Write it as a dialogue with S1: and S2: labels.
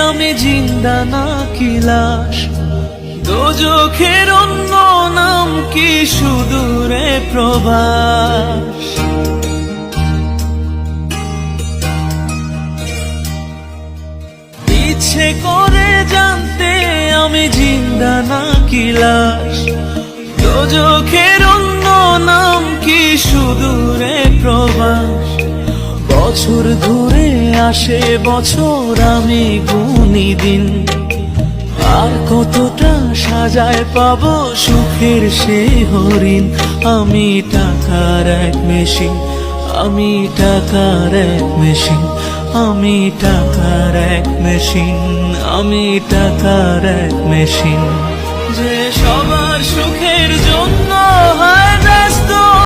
S1: আমি জিন্দা নাকি লাশ, দোজখের অন্য নাম কি সুদূরে প্রবাস। ইচ্ছে করে জানতে আমি জিন্দা নাকি লাশ, দোজখের অন্য নাম কি সুদূরে প্রবাস। বছর ধরে আসে বছর আমি গুনি দিন, আর কতটা সাজায় পাবো সুখের সে হরিণ। আমি টাকার এক মেশিন, আমি টাকার এক মেশিন, আমি টাকার এক মেশিন, আমি টাকার এক মেশিন। যে সবার সুখের জন্য হয়